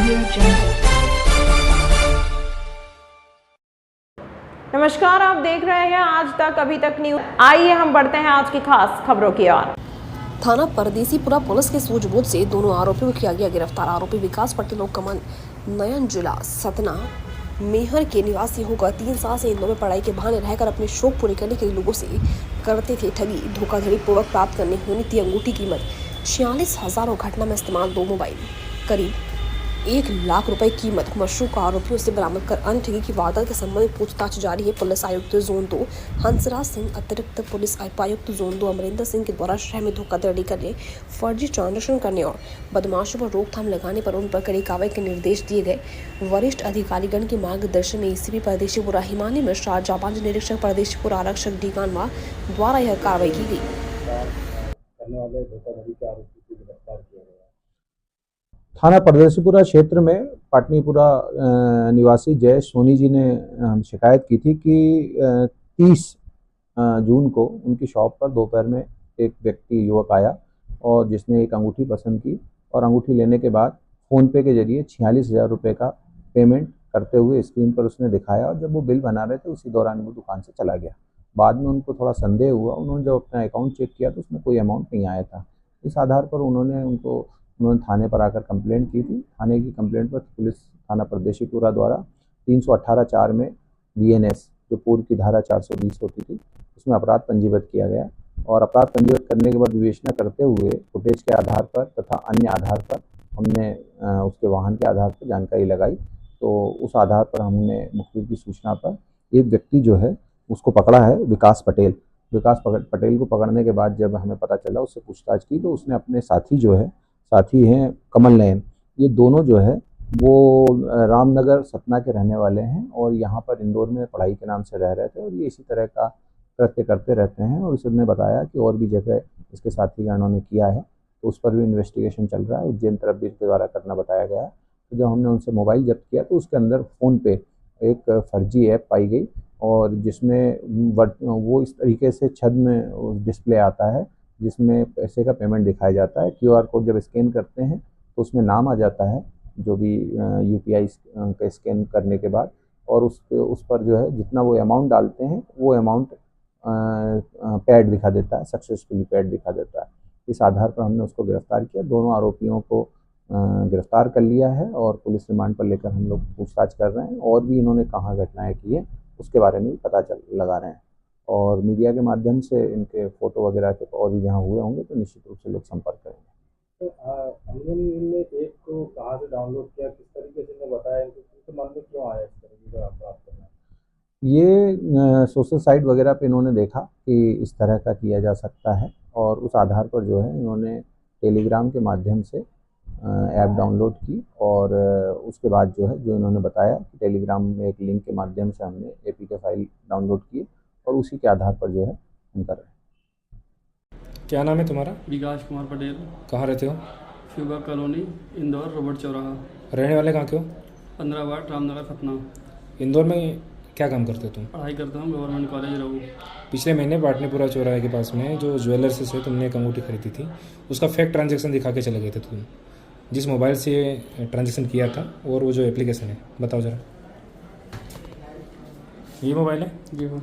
Audio Jungle। नमस्कार, आप देख रहे हैं आज तक अभी तक न्यूज। आइए हम बढ़ते हैं आज की खास खबरों की ओर। थाना परदेसीपुरा पुलिस के सूझबूझ से दोनों आरोपियों को किया गया गिरफ्तार। आरोपी विकास पटेल और कमल नयन जिला सतना मेहर के निवासी होकर 3 साल से इंदौर में पढ़ाई के बहाने रहकर अपने शौक पूरे करने के लिए लोगों से करते थे ठगी। धोखाधड़ी पूर्वक प्राप्त करने होनी थी अंगूठी कीमत 46,000 और घटना में इस्तेमाल 2 मोबाइल करीब 1 लाख रुपए कीमत मशरूम का आरोपियों से बरामद कर अन्य ठगी की वारदात के संबंध में पूछताछ जारी है। पुलिस आयुक्त जोन 2 हंसराज सिंह, अतिरिक्त पुलिस उपायुक्त जोन 2 अमरिंदर सिंह के द्वारा शहर में धोखाधड़ी करने, फर्जी ट्रांजेक्शन करने और बदमाशों पर रोकथाम लगाने पर उन पर कड़ी कार्रवाई के निर्देश दिए गए। वरिष्ठ अधिकारीगण के मार्गदर्शन में एसीपी परदेशीपुरा हिमानी मिश्रा, जापान निरीक्षक परदेशीपुरा आरक्षक डी कानवा द्वारा यह कार्रवाई की गई। थाना परदेसीपुरा क्षेत्र में पाटनीपुरा निवासी जय सोनी जी ने शिकायत की थी कि 30 जून को उनकी शॉप पर दोपहर में एक व्यक्ति युवक आया और जिसने एक अंगूठी पसंद की और अंगूठी लेने के बाद फ़ोनपे के जरिए 46,000 रुपये का पेमेंट करते हुए स्क्रीन पर उसने दिखाया और जब वो बिल बना रहे थे उसी दौरान वो दुकान से चला गया। बाद में उनको थोड़ा संदेह हुआ, उन्होंने जब अपना अकाउंट चेक किया तो उसमें कोई अमाउंट नहीं आया था। इस आधार पर उन्होंने थाने पर आकर कंप्लेंट की थी। थाने की कंप्लेंट पर पुलिस थाना परदेशीपुरा द्वारा 318(4) में BNS जो पूर्व की धारा 420 होती थी उसमें अपराध पंजीबद्ध किया गया और अपराध पंजीबद्ध करने के बाद विवेचना करते हुए फुटेज के आधार पर तथा अन्य आधार पर हमने उसके वाहन के आधार पर जानकारी लगाई। तो उस आधार पर हमने मुखबिर की सूचना पर एक व्यक्ति जो है उसको पकड़ा है, विकास पटेल को पकड़ने के बाद जब हमें पता चला, उससे पूछताछ की तो उसने अपने साथी हैं कमल नयन, ये दोनों जो है वो रामनगर सतना के रहने वाले हैं और यहाँ पर इंदौर में पढ़ाई के नाम से रह रहे थे और ये इसी तरह का कृत्य करते रहते हैं। और उसने बताया कि और भी जगह इसके साथीगणों ने किया है तो उस पर भी इन्वेस्टिगेशन चल रहा है। उज्जैन तरफ भी इसके द्वारा करना बताया गया। तो जब हमने उनसे मोबाइल जब्त किया तो उसके अंदर फ़ोनपे एक फर्जी ऐप पाई गई और जिसमें वो इस तरीके से छत में डिस्प्ले आता है जिसमें पैसे का पेमेंट दिखाया जाता है। QR कोड जब स्कैन करते हैं तो उसमें नाम आ जाता है जो भी UPI का स्कैन करने के बाद, और उस पर जो है जितना वो अमाउंट डालते हैं वो अमाउंट पैड दिखा देता है, सक्सेसफुली पैड दिखा देता है। इस आधार पर हमने उसको गिरफ्तार किया। दोनों आरोपियों को गिरफ्तार कर लिया है और पुलिस रिमांड पर लेकर हम लोग पूछताछ कर रहे हैं। और भी इन्होंने कहाँ घटनाएँ की है उसके बारे में भी पता लगा रहे हैं और मीडिया के माध्यम से इनके फ़ोटो वगैरह के और भी जहाँ हुए होंगे तो निश्चित रूप से लोग संपर्क करेंगे। तो इनने एक को कहाँ से डाउनलोड किया, किस तरीके से इन्हें बताया, इनके मन में क्यों आया इस तरीके का अपराध करना? ये सोशल साइट वगैरह पे इन्होंने देखा कि इस तरह का किया जा सकता है और उस आधार पर जो है इन्होंने टेलीग्राम के माध्यम से ऐप डाउनलोड की और उसके बाद जो है जो इन्होंने बताया कि टेलीग्राम में एक लिंक के माध्यम से हमने APK फाइल डाउनलोड की और उसी के आधार पर जो है हम कर रहे हैं। क्या नाम है तुम्हारा? विकास कुमार पटेल। कहाँ रहते हो? शिवा कॉलोनी, इंदौर, रोबर्ट चौराहा। रहने वाले कहाँ के हो? 15 वार्ड, रामनगर, सतना। इंदौर में क्या काम करते हो तुम? पढ़ाई करता हूँ, गवर्नमेंट कॉलेज रहूँ। पिछले महीने पाटनीपुरा चौराहे के पास में जो ज्वेलर्स से तुमने एक अंगूठी खरीदी थी उसका फेक ट्रांजैक्शन दिखा के चले गए थे तुम। जिस मोबाइल से ट्रांजैक्शन किया था और वो जो एप्लीकेशन है बताओ ज़रा। ये मोबाइल है? जी हाँ।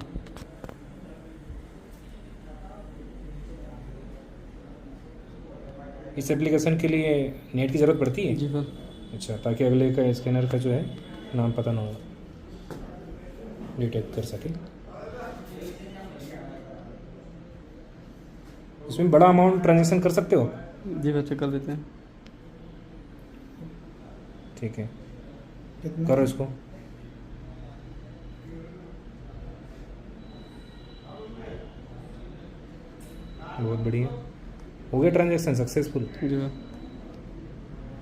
इस एप्लीकेशन के लिए नेट की ज़रूरत पड़ती है? जी सर। अच्छा, ताकि अगले का स्कैनर का जो है नाम पता ना हो, डिटेक्ट कर सके। इसमें बड़ा अमाउंट ट्रांजैक्शन कर सकते हो? जी बच्चे कर देते हैं। ठीक है, करो इसको। बहुत बढ़िया, हो गया ट्रांजैक्शन सक्सेसफुल। जी हाँ।